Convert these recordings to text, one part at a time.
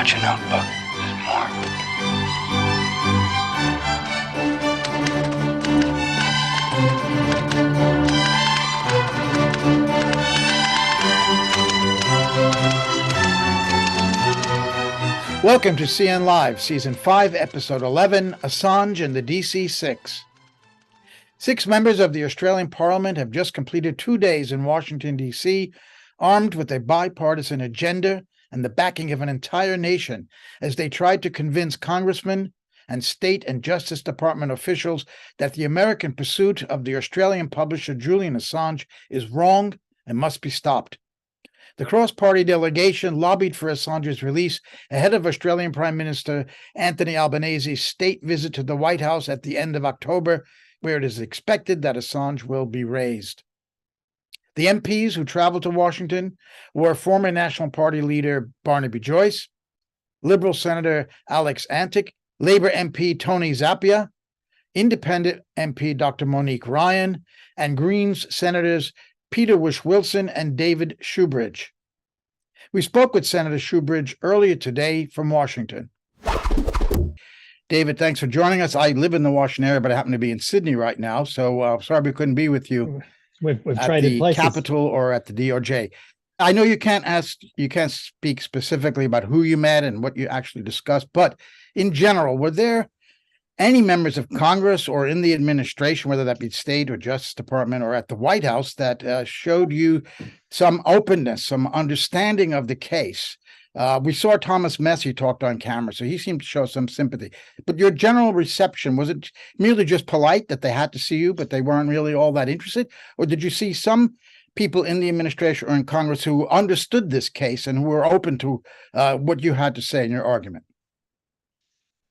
out your notebook. There's more. Welcome to CN Live, Season 5, Episode 11, Assange and the DC Six. 6 members of the Australian Parliament have just completed 2 days in Washington, D.C., armed with a bipartisan agenda and the backing of an entire nation as they tried to convince congressmen and state and Justice Department officials that the American pursuit of the Australian publisher Julian Assange is wrong and must be stopped. The cross-party delegation lobbied for Assange's release ahead of Australian Prime Minister Anthony Albanese's state visit to the White House at the end of October, where it is expected that Assange will be raised. The MPs who traveled to Washington were former National Party leader Barnaby Joyce, Liberal Senator Antic, Labour MP Tony Zappia, Independent MP Dr. Monique Ryan, and Greens Senators Peter Whish-Wilson and David Shoebridge. We spoke with Senator Shoebridge earlier today from Washington. David, thanks for joining us. I live in the Washington area, but I happen to be in Sydney right now, so sorry we couldn't be with you we've at traded the places. Capitol or at the DOJ. I know you can't speak specifically about who you met and what you actually discussed, but in general, were there any members of Congress or in the administration, whether that be State or Justice Department or at the White House, that showed you some openness, some understanding of the case? We saw Thomas Messi talked on camera, so he seemed to show some sympathy. But your general reception, was it merely just polite that they had to see you, but they weren't really all that interested? Or did you see some people in the administration or in Congress who understood this case and who were open to what you had to say in your argument?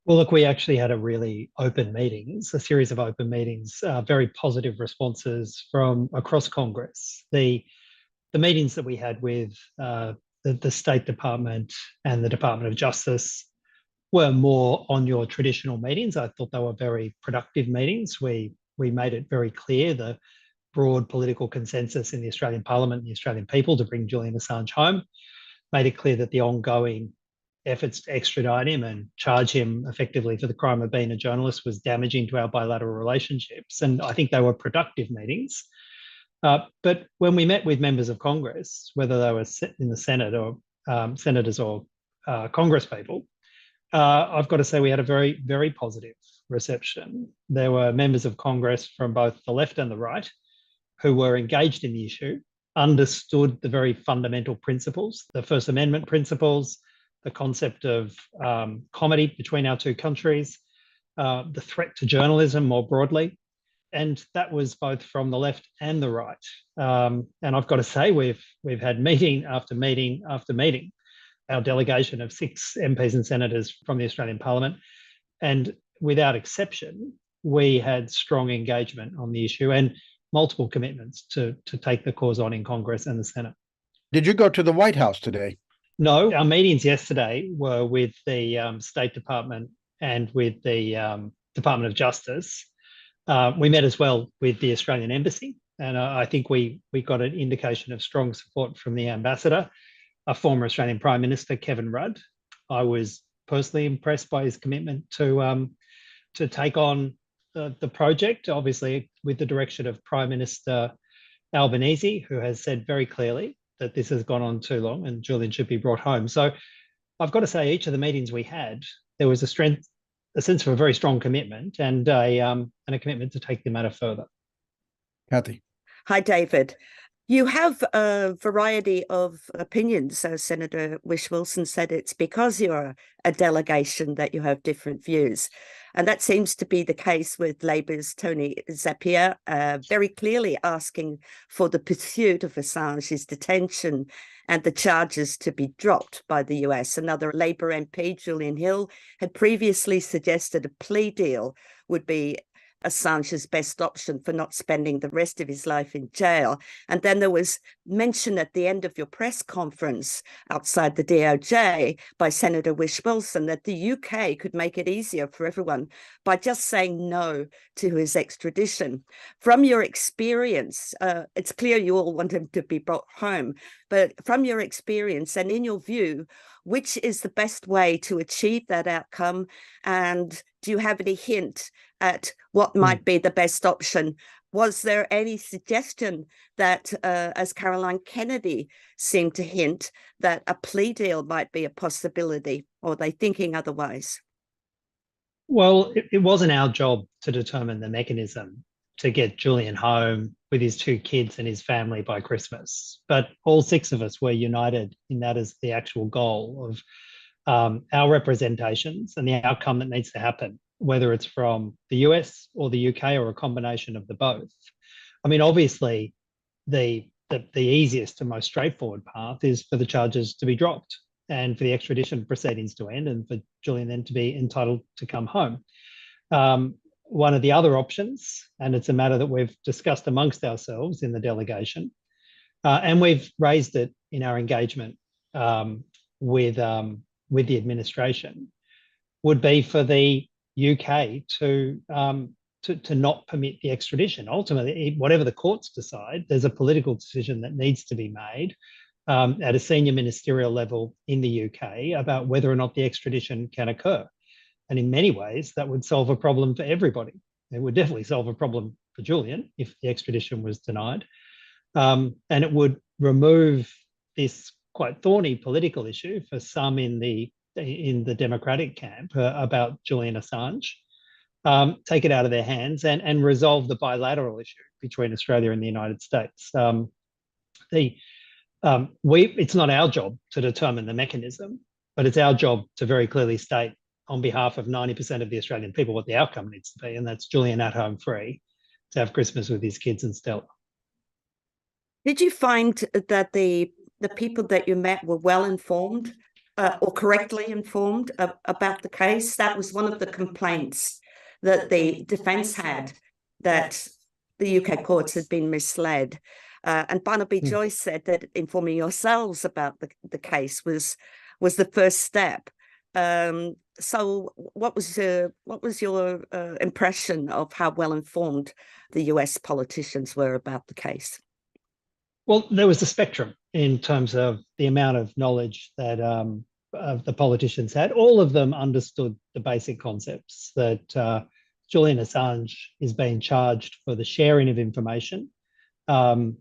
Well, look, we actually had a really open meetings, a series of open meetings, very positive responses from across Congress. The meetings that we had with the State Department and the Department of Justice were more on your traditional meetings. I thought they were very productive meetings. We made it very clear the broad political consensus in the Australian Parliament and the Australian people to bring Julian Assange home, made it clear that the ongoing efforts to extradite him and charge him effectively for the crime of being a journalist was damaging to our bilateral relationships. And I think they were productive meetings. But when we met with members of Congress, whether they were in the Senate or senators or Congress people, I've got to say we had a very, very positive reception. There were members of Congress from both the left and the right who were engaged in the issue, understood the very fundamental principles, the First Amendment principles, the concept of comity between our two countries, the threat to journalism more broadly. And that was both from the left and the right. And I've got to say, we've had meeting after meeting after meeting, our delegation of 6 MPs and senators from the Australian Parliament. And without exception, we had strong engagement on the issue and multiple commitments to take the cause on in Congress and the Senate. Did you go to the White House today? No, our meetings yesterday were with the State Department and with the Department of Justice. We met as well with the Australian Embassy, and I think we got an indication of strong support from the Ambassador, a former Australian Prime Minister, Kevin Rudd. I was personally impressed by his commitment to take on the project, obviously with the direction of Prime Minister Albanese, who has said very clearly that this has gone on too long and Julian should be brought home. So I've got to say, each of the meetings we had, there was a sense of a very strong commitment and a commitment to take the matter further. Kathy. Hi, David. You have a variety of opinions. Senator Whish-Wilson said it's because you're a delegation that you have different views. And that seems to be the case with Labour's Tony Zappia, very clearly asking for the pursuit of Assange's detention and the charges to be dropped by the US. Another Labour MP, Julian Hill, had previously suggested a plea deal would be Assange's best option for not spending the rest of his life in jail. And then there was mention at the end of your press conference outside the DOJ by Senator Whish-Wilson that the UK could make it easier for everyone by just saying no to his extradition. From your experience, it's clear you all want him to be brought home, but from your experience and in your view, which is the best way to achieve that outcome? And do you have any hint at what might be the best option? Was there any suggestion that, as Caroline Kennedy seemed to hint, that a plea deal might be a possibility, or are they thinking otherwise? Well, it wasn't our job to determine the mechanism to get Julian home with his 2 kids and his family by Christmas. But all 6 of us were united in that as the actual goal of our representations and the outcome that needs to happen, whether it's from the US or the UK or a combination of the both. I mean, obviously, the easiest and most straightforward path is for the charges to be dropped and for the extradition proceedings to end and for Julian then to be entitled to come home. One of the other options, and it's a matter that we've discussed amongst ourselves in the delegation, and we've raised it in our engagement with the administration, would be for the UK to not permit the extradition. Ultimately, whatever the courts decide, there's a political decision that needs to be made at a senior ministerial level in the UK about whether or not the extradition can occur. And in many ways, that would solve a problem for everybody. It would definitely solve a problem for Julian if the extradition was denied. And it would remove this quite thorny political issue for some in the Democratic camp about Julian Assange, take it out of their hands and resolve the bilateral issue between Australia and the United States. It's not our job to determine the mechanism, but it's our job to very clearly state on behalf of 90% of the Australian people what the outcome needs to be, and that's Julian at home free to have Christmas with his kids and Stella. Did you find that the people that you met were well informed or correctly informed about the case? That was one of the complaints that the defence had, that the UK courts had been misled. And Barnaby Joyce said that informing yourselves about the case was the first step. So what was your impression of how well informed the US politicians were about the case? Well, there was a spectrum in terms of the amount of knowledge that the politicians had. All of them understood the basic concepts that Julian Assange is being charged for the sharing of information and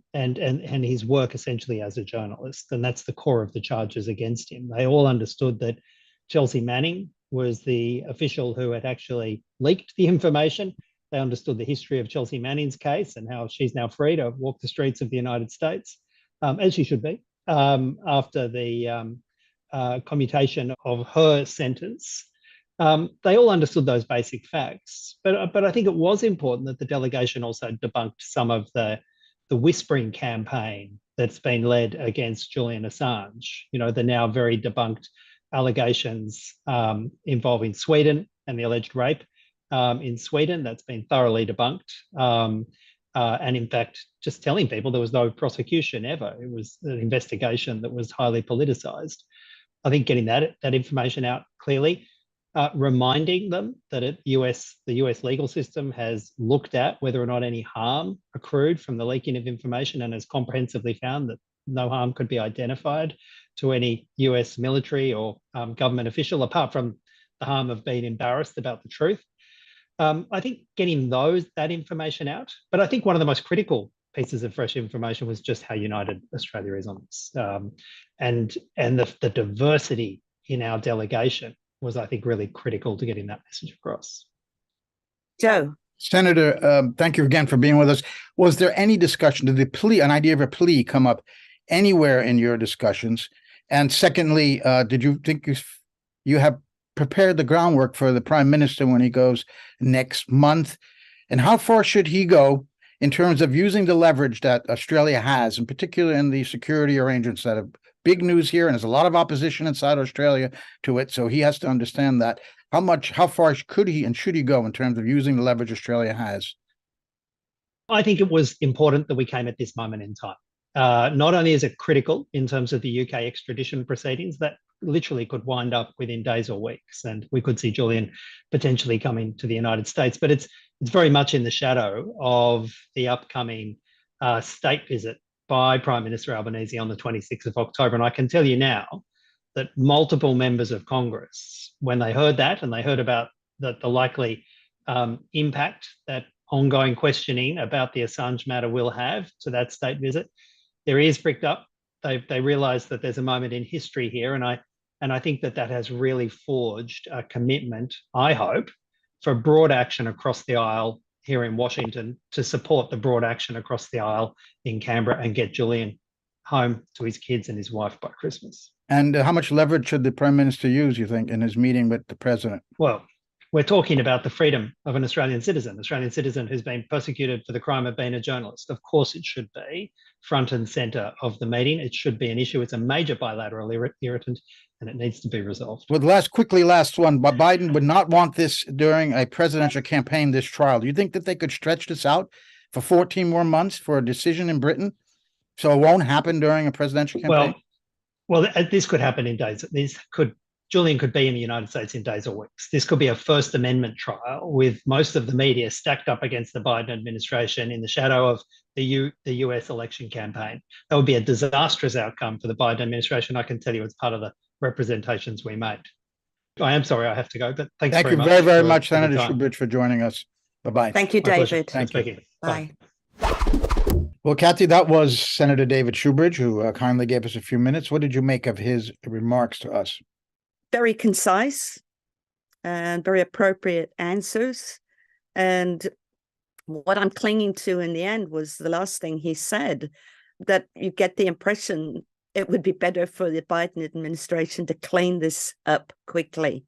his work essentially as a journalist. And that's the core of the charges against him. They all understood that Chelsea Manning was the official who had actually leaked the information. They understood the history of Chelsea Manning's case and how she's now free to walk the streets of the United States, as she should be, after the commutation of her sentence. They all understood those basic facts. But I think it was important that the delegation also debunked some of the whispering campaign that's been led against Julian Assange, the now very debunked allegations involving Sweden and the alleged rape in Sweden. That's been thoroughly debunked. And in fact, just telling people there was no prosecution ever. It was an investigation that was highly politicized. I think getting that information out clearly, reminding them that the US legal system has looked at whether or not any harm accrued from the leaking of information and has comprehensively found that no harm could be identified to any US military or government official, apart from the harm of being embarrassed about the truth. I think getting that information out, but I think one of the most critical pieces of fresh information was just how united Australia is on this. And the diversity in our delegation was, I think, really critical to getting that message across. Joe. Senator, thank you again for being with us. Was there any discussion, did an idea of a plea come up anywhere in your discussions? And secondly, did you think you have prepared the groundwork for the Prime Minister when he goes next month? And how far should he go in terms of using the leverage that Australia has, in particular in the security arrangements that have big news here, and there's a lot of opposition inside Australia to it. So he has to understand that. How far could he and should he go in terms of using the leverage Australia has? I think it was important that we came at this moment in time. Not only is it critical in terms of the UK extradition proceedings that literally could wind up within days or weeks, and we could see Julian potentially coming to the United States, but it's very much in the shadow of the upcoming state visit by Prime Minister Albanese on the 26th of October. And I can tell you now that multiple members of Congress, when they heard that and they heard about the likely impact that ongoing questioning about the Assange matter will have to that state visit, their ears pricked up. They realised that there's a moment in history here, and I think that has really forged a commitment, I hope, for broad action across the aisle here in Washington to support the broad action across the aisle in Canberra and get Julian home to his kids and his wife by Christmas. And how much leverage should the Prime Minister use, you think, in his meeting with the President? Well, we're talking about the freedom of an Australian citizen who's been persecuted for the crime of being a journalist. Of course, it should be front and centre of the meeting. It should be an issue. It's a major bilateral irritant, and it needs to be resolved. Well, last one. But Biden would not want this during a presidential campaign, this trial. Do you think that they could stretch this out for 14 more months for a decision in Britain, so it won't happen during a presidential campaign? Well, this could happen in days. Julian could be in the United States in days or weeks. This could be a First Amendment trial with most of the media stacked up against the Biden administration in the shadow of the US election campaign. That would be a disastrous outcome for the Biden administration. I can tell you it's part of the representations we made. I am sorry I have to go, but thank you very much, Senator Shoebridge, for joining us. Bye-bye. Thank you, David. Thank you. Bye. Well, Kathy, that was Senator David Shoebridge, who kindly gave us a few minutes. What did you make of his remarks to us? Very concise and very appropriate answers. And what I'm clinging to in the end was the last thing he said, that you get the impression it would be better for the Biden administration to clean this up quickly,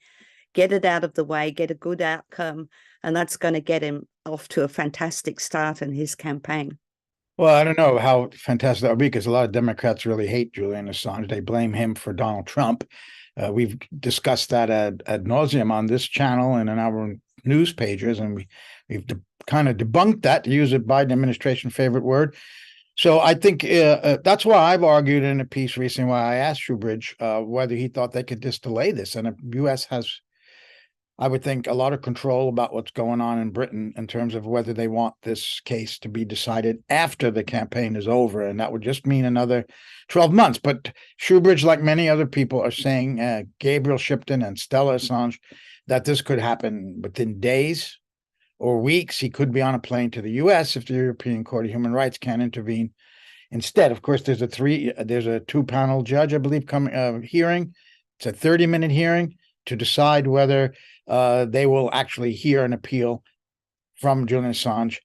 get it out of the way, get a good outcome, and that's going to get him off to a fantastic start in his campaign. Well, I don't know how fantastic that would be, because a lot of Democrats really hate Julian Assange. They blame him for Donald Trump. We've discussed that ad nauseum on this channel and in our news pages, and we've kind of debunked that, to use a Biden administration favorite word. So I think that's why I've argued in a piece recently, why I asked Shoebridge whether he thought they could just delay this. And the U.S. has, I would think, a lot of control about what's going on in Britain in terms of whether they want this case to be decided after the campaign is over. And that would just mean another 12 months. But Shoebridge, like many other people, are saying, Gabriel Shipton and Stella Assange, that this could happen within days or weeks. He could be on a plane to the U.S. if the European Court of Human Rights can intervene. Instead, of course, there's a 2-panel judge, I believe, hearing. It's a 30-minute hearing to decide whether they will actually hear an appeal from Julian Assange,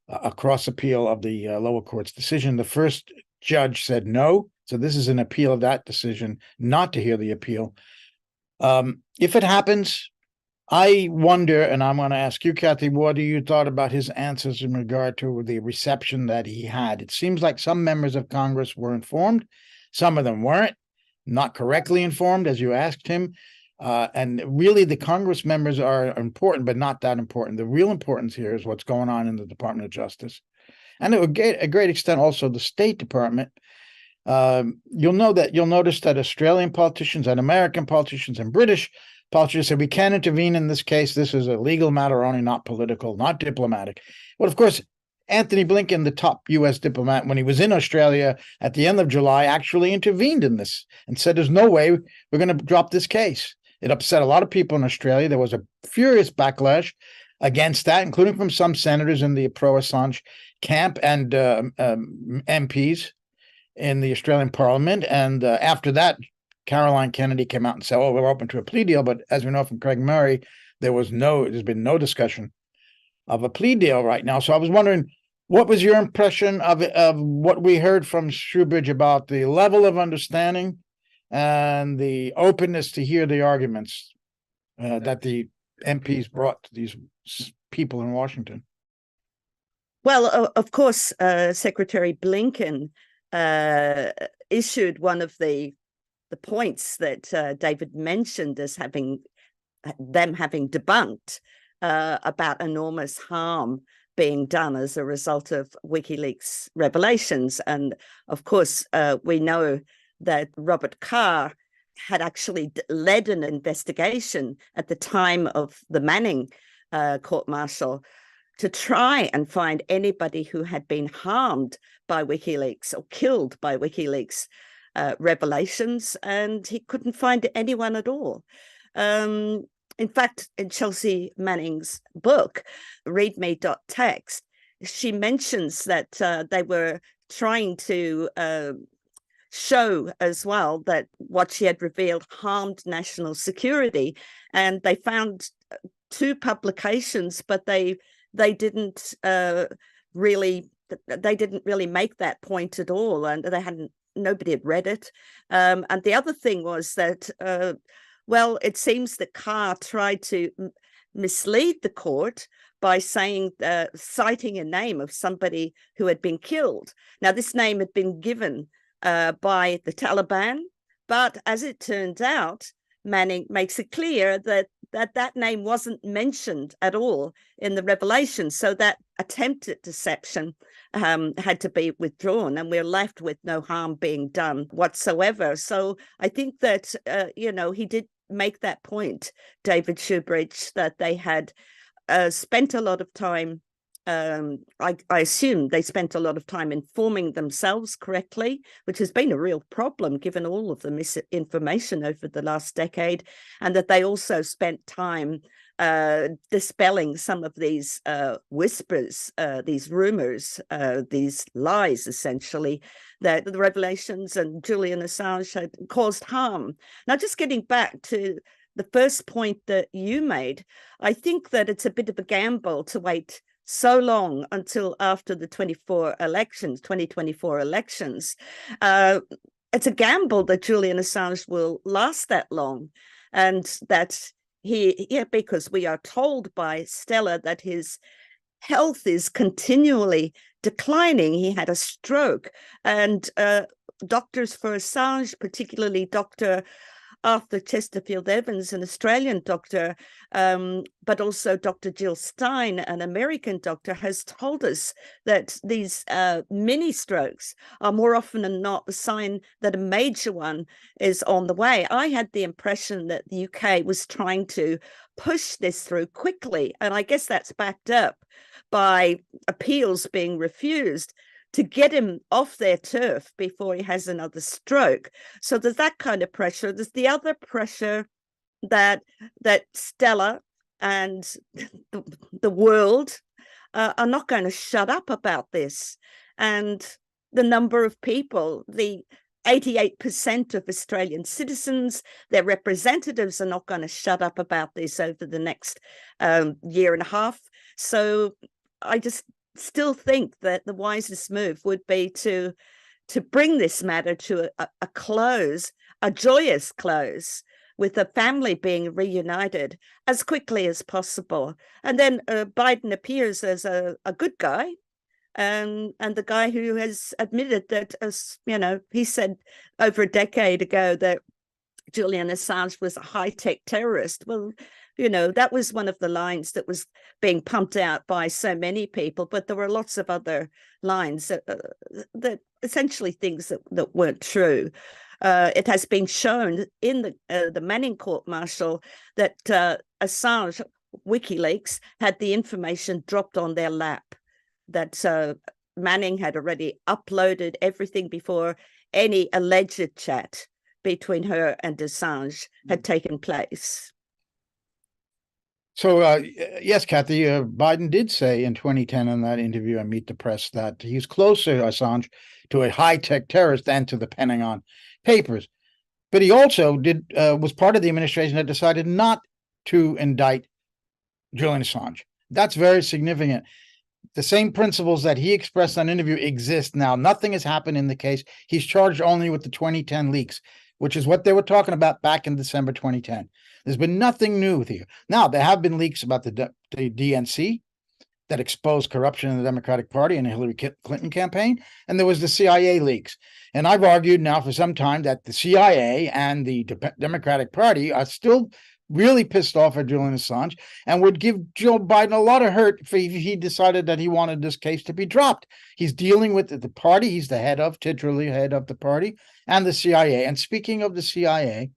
a cross appeal of the lower court's decision. The first judge said no, so this is an appeal of that decision, not to hear the appeal. If it happens, I wonder, and I'm going to ask you, Kathy, what do you thought about his answers in regard to the reception that he had? It seems like some members of Congress were informed, some of them weren't, not correctly informed, as you asked him. And really, the Congress members are important, but not that important. The real importance here is what's going on in the Department of Justice. And to a great extent, also the State Department. You'll notice that Australian politicians and American politicians and British politicians said, we can't intervene in this case. This is a legal matter only, not political, not diplomatic. Well, of course, Anthony Blinken, the top U.S. diplomat, when he was in Australia at the end of July, actually intervened in this and said, there's no way we're going to drop this case. It upset a lot of people in Australia. There was a furious backlash against that, including from some senators in the pro-Assange camp and MPs in the Australian Parliament. And after that, Caroline Kennedy came out and said, oh, we're open to a plea deal. But as we know from Craig Murray, there's been no discussion of a plea deal right now. So I was wondering, what was your impression of what we heard from Shoebridge about the level of understanding and the openness to hear the arguments that the MPs brought to these people in Washington? Well, of course, Secretary Blinken issued one of the the points that David mentioned as having debunked about enormous harm being done as a result of WikiLeaks revelations. And of course, we know that Robert Carr had actually led an investigation at the time of the Manning court-martial to try and find anybody who had been harmed by WikiLeaks or killed by WikiLeaks revelations, and he couldn't find anyone at all. In fact, in Chelsea Manning's book, readme.txt, she mentions that they were trying to show as well that what she had revealed harmed national security, and they found 2 publications, but they didn't really make that point at all, and nobody had read it. And the other thing was that well, it seems that Carr tried to mislead the court by citing a name of somebody who had been killed. Now, this name had been given by the Taliban, but as it turns out, Manning makes it clear that name wasn't mentioned at all in the revelation. So that attempt at deception had to be withdrawn, and we're left with no harm being done whatsoever. So I think that, he did make that point, David Shoebridge, that they had spent a lot of time, I assume they spent a lot of time informing themselves correctly, which has been a real problem given all of the misinformation over the last decade, and that they also spent time dispelling some of these whispers, these rumors, these lies, essentially, that the revelations and Julian Assange had caused harm. Now, just getting back to the first point that you made, I think that it's a bit of a gamble to wait so long until after the 2024 elections. It's a gamble that Julian Assange will last that long, and that because we are told by Stella that his health is continually declining. He had a stroke, and doctors for Assange, particularly Dr. Arthur Chesterfield-Evans, an Australian doctor, but also Dr. Jill Stein, an American doctor, has told us that these mini strokes are more often than not the sign that a major one is on the way. I had the impression that the UK was trying to push this through quickly, and I guess that's backed up by appeals being refused to get him off their turf before he has another stroke. So there's that kind of pressure. There's the other pressure that Stella and the world are not going to shut up about this. And the number of people, the 88% of Australian citizens, their representatives are not going to shut up about this over the next year and a half. So I just still think that the wisest move would be to bring this matter to a close, a joyous close, with the family being reunited as quickly as possible. And then Biden appears as a good guy, and the guy who has admitted that, he said over a decade ago that Julian Assange was a high-tech terrorist. Well, that was one of the lines that was being pumped out by so many people, but there were lots of other lines that essentially things that weren't true. It has been shown in the Manning court-martial that Assange, WikiLeaks, had the information dropped on their lap, that Manning had already uploaded everything before any alleged chat between her and Assange had taken place. So, yes, Kathy, Biden did say in 2010 in that interview on Meet the Press that he's closer, Assange, to a high-tech terrorist than to the Pentagon Papers. But he also was part of the administration that decided not to indict Julian Assange. That's very significant. The same principles that he expressed on interview exist now. Nothing has happened in the case. He's charged only with the 2010 leaks, which is what they were talking about back in December 2010. There's been nothing new here. Now, there have been leaks about the DNC. that exposed corruption in the Democratic Party and the Hillary Clinton campaign, and there was the CIA leaks. And I've argued now for some time that the CIA and the Democratic Party are still really pissed off at Julian Assange and would give Joe Biden a lot of hurt if he decided that he wanted this case to be dropped. He's dealing with the party. He's the head of, titularly head of the party, and the CIA. And speaking of the CIA,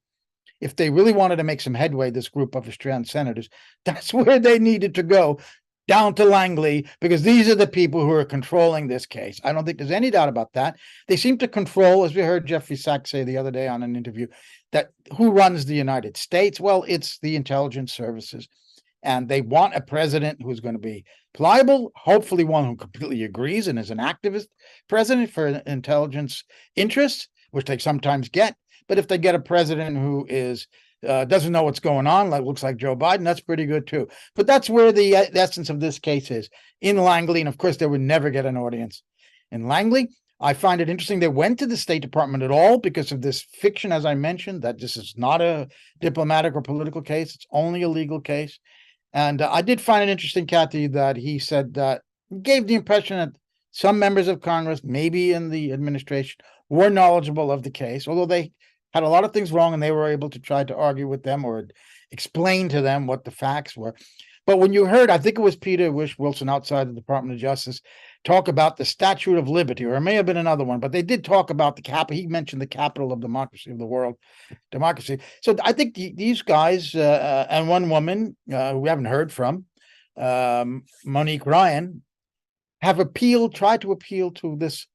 if they really wanted to make some headway, this group of Australian senators, that's where they needed to go, down to Langley, because these are the people who are controlling this case. I don't think there's any doubt about that. They seem to control, as we heard Jeffrey Sachs say the other day on an interview, that who runs the United States? Well, it's the intelligence services. And they want a president who's going to be pliable, hopefully one who completely agrees and is an activist president for intelligence interests, which they sometimes get. But if they get a president who is doesn't know what's going on, like looks like Joe Biden, that's pretty good too. But that's where the essence of this case is, in Langley. And of course, they would never get an audience in Langley. I find it interesting they went to the State Department at all because of this fiction, as I mentioned, that this is not a diplomatic or political case. It's only a legal case. And I did find it interesting, Kathy, that he said that gave the impression that some members of Congress, maybe in the administration, were knowledgeable of the case, although they had a lot of things wrong and they were able to try to argue with them or explain to them what the facts were. But when you heard, I think it was Peter Whish-Wilson outside the Department of Justice talk about the Statue of Liberty, or it may have been another one, but they did talk about the capital. He mentioned the capital of democracy, of the world, democracy. So I think these guys and one woman who we haven't heard from, Monique Ryan, have tried to appeal to this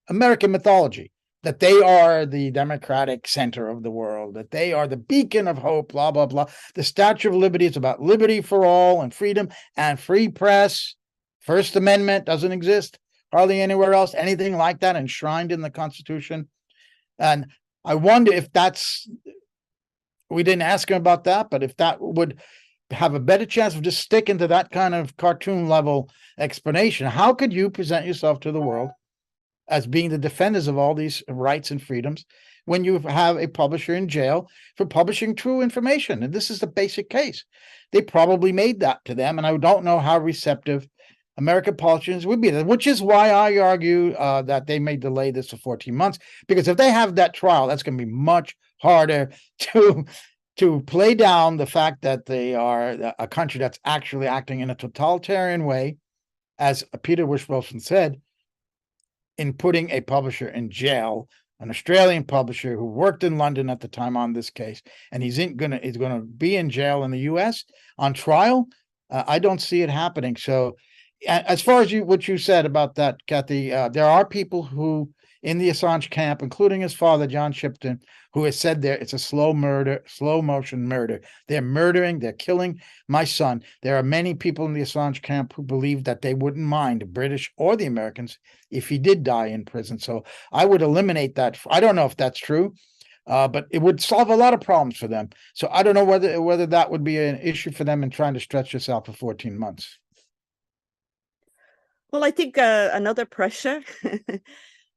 American mythology, that they are the democratic center of the world, that they are the beacon of hope, blah, blah, blah. The Statue of Liberty is about liberty for all and freedom and free press. First Amendment doesn't exist hardly anywhere else, anything like that enshrined in the Constitution. And I wonder if we didn't ask him about that, but if that would have a better chance of just sticking to that kind of cartoon level explanation. How could you present yourself to the world as being the defenders of all these rights and freedoms when you have a publisher in jail for publishing true information? And this is the basic case. They probably made that to them, and I don't know how receptive American politicians would be, which is why I argue that they may delay this for 14 months, because if they have that trial, that's going to be much harder to play down the fact that they are a country that's actually acting in a totalitarian way, as Peter Whish-Wilson said, in putting a publisher in jail, an Australian publisher who worked in London at the time on this case, and he's going to be in jail in the U.S. on trial. I don't see it happening. So, as far as what you said about that, Kathy, there are people who in the Assange camp, including his father, John Shipton, who has said it's a slow motion murder. They're murdering, they're killing my son. There are many people in the Assange camp who believe that they wouldn't mind, the British or the Americans, if he did die in prison. So I would eliminate that. I don't know if that's true, but it would solve a lot of problems for them. So I don't know whether that would be an issue for them in trying to stretch this out for 14 months. Well, I think another pressure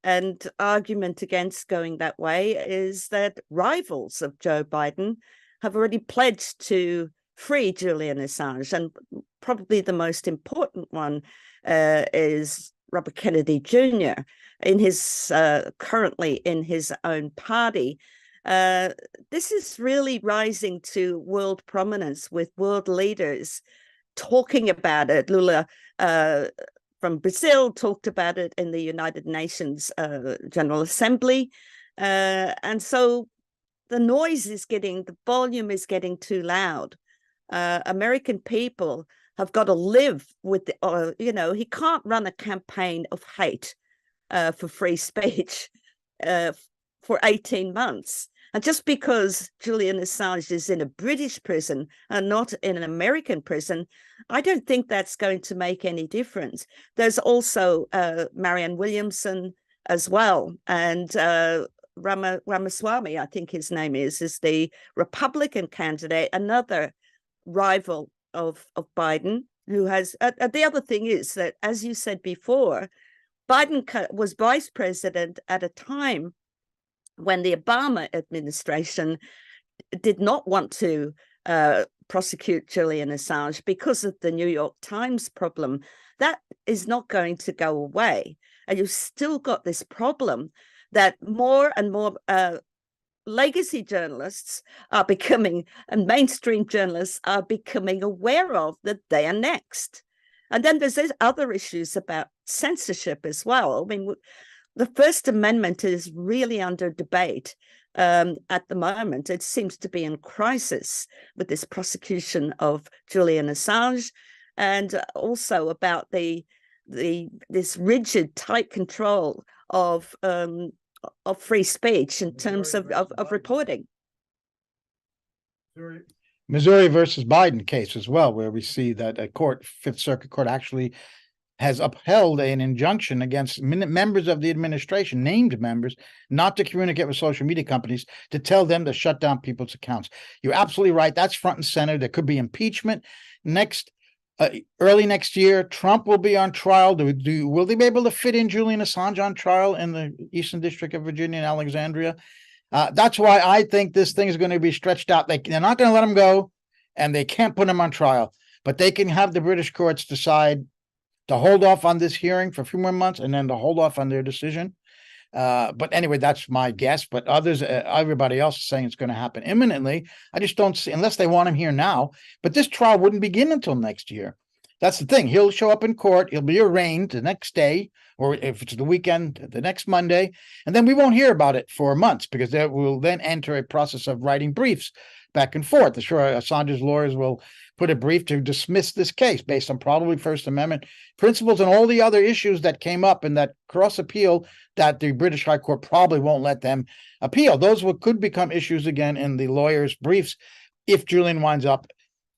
and argument against going that way is that rivals of Joe Biden have already pledged to free Julian Assange. And probably the most important one is Robert Kennedy Jr. Currently in his own party. This is really rising to world prominence with world leaders talking about it. Lula from Brazil talked about it in the United Nations General Assembly. And so the volume is getting too loud. American people have got to live with, he can't run a campaign of hate for free speech for 18 months. And just because Julian Assange is in a British prison and not in an American prison, I don't think that's going to make any difference. There's also Marianne Williamson as well. And Ramaswamy, I think his name is the Republican candidate, another rival of Biden, who has... the other thing is that, as you said before, Biden was vice president at a time when the Obama administration did not want to prosecute Julian Assange because of the New York Times problem. That is not going to go away. And you've still got this problem that more and more legacy journalists are becoming, and mainstream journalists are becoming aware of, that they are next. And then there's other issues about censorship as well. I mean, the First Amendment is really under debate at the moment. It seems to be in crisis with this prosecution of Julian Assange, and also about this rigid, tight control of free speech in terms of reporting. Missouri versus Biden case as well, where we see that a court, Fifth Circuit Court, actually has upheld an injunction against members of the administration, named members, not to communicate with social media companies to tell them to shut down people's accounts. You're absolutely right. That's front and center. There could be impeachment early next year. Trump will be on trial. Will they be able to fit in Julian Assange on trial in the Eastern District of Virginia in Alexandria? That's why I think this thing is going to be stretched out. They're not going to let him go, and they can't put him on trial. But they can have the British courts decide to hold off on this hearing for a few more months, and then to hold off on their decision. But anyway, that's my guess. But everybody else is saying it's going to happen imminently. I just don't see, unless they want him here now. But this trial wouldn't begin until next year. That's the thing. He'll show up in court. He'll be arraigned the next day, or if it's the weekend, the next Monday. And then we won't hear about it for months, because we'll then enter a process of writing briefs back and forth. I'm sure Assange's lawyers will put a brief to dismiss this case based on probably First Amendment principles and all the other issues that came up in that cross appeal that the British High Court probably won't let them appeal. Those could become issues again in the lawyers' briefs if Julian winds up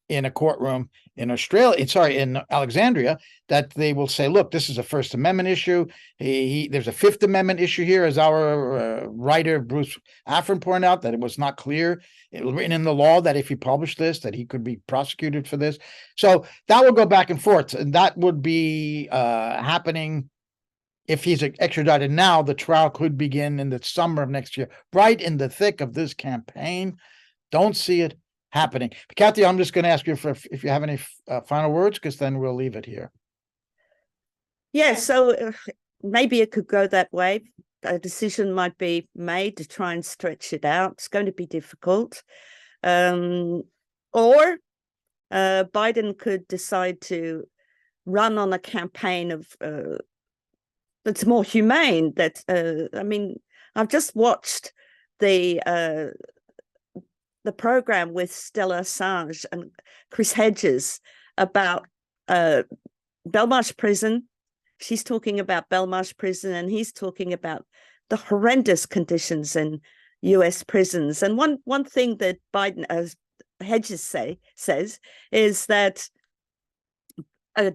in a courtroom in in Alexandria, that they will say, look, this is a First Amendment issue. There's a Fifth Amendment issue here, as our writer Bruce Affron pointed out, that it was not clear. It was written in the law that if he published this, that he could be prosecuted for this. So that will go back and forth, and that would be happening if he's extradited now. The trial could begin in the summer of next year, right in the thick of this campaign. Don't see it happening. But Kathy, I'm just going to ask you if you have any final words, because then we'll leave it here. Yeah, so maybe it could go that way. A decision might be made to try and stretch it out. It's going to be difficult. Or Biden could decide to run on a campaign of that's more humane. That I mean, I've just watched the program with Stella Assange and Chris Hedges about Belmarsh Prison. She's talking about Belmarsh Prison, and he's talking about the horrendous conditions in U.S. prisons. And one thing that Biden, as Hedges says, is that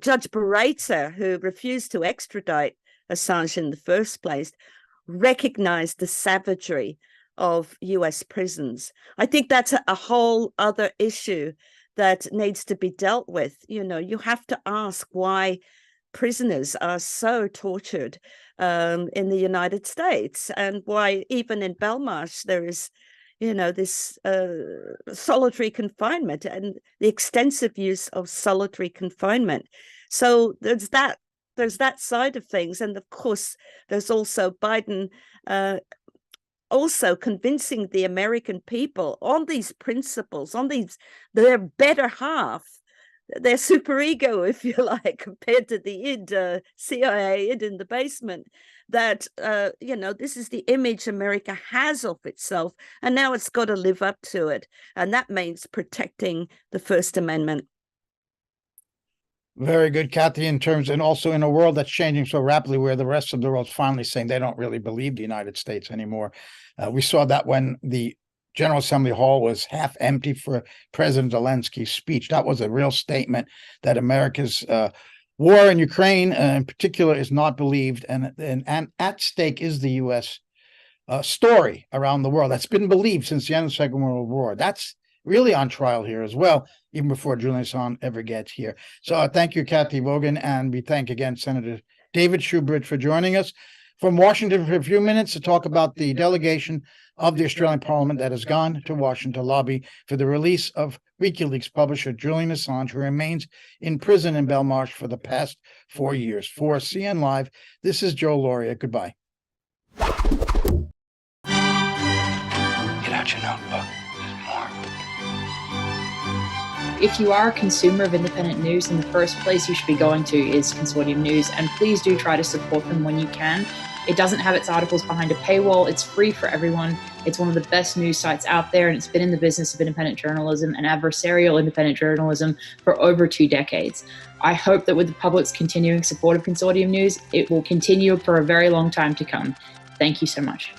Judge Barreto, who refused to extradite Assange in the first place, recognized the savagery of U.S. prisons. I think that's a whole other issue that needs to be dealt with. You know, you have to ask why prisoners are so tortured in the United States, and why even in Belmarsh there is, you know, this solitary confinement and the extensive use of solitary confinement. So there's that side of things. And of course, there's also Biden also convincing the American people on these principles, on their better half, their superego, if you like, compared to the id, CIA id in the basement, that, you know, this is the image America has of itself, and now it's got to live up to it. And that means protecting the First Amendment. Very good, Kathy, and also in a world that's changing so rapidly, where the rest of the world's finally saying they don't really believe the United States anymore. We saw that when the General Assembly Hall was half empty for President Zelensky's speech. That was a real statement that America's war in Ukraine in particular is not believed, and at stake is the U.S. Story around the world that's been believed since the end of the Second World War. That's really on trial here as well, even before Julian Assange ever gets here. So thank you, Kathy Vogan, and we thank again Senator David Shoebridge for joining us from Washington for a few minutes to talk about the delegation of the Australian Parliament that has gone to Washington to lobby for the release of WikiLeaks publisher Julian Assange, who remains in prison in Belmarsh for the past 4 years. For CN Live, this is Joe Lauria. Goodbye. Get out your notebook. There's more. If you are a consumer of independent news, then the first place you should be going to is Consortium News, and please do try to support them when you can. It doesn't have its articles behind a paywall. It's free for everyone. It's one of the best news sites out there, and it's been in the business of independent journalism and adversarial independent journalism for over 2 decades. I hope that with the public's continuing support of Consortium News, it will continue for a very long time to come. Thank you so much.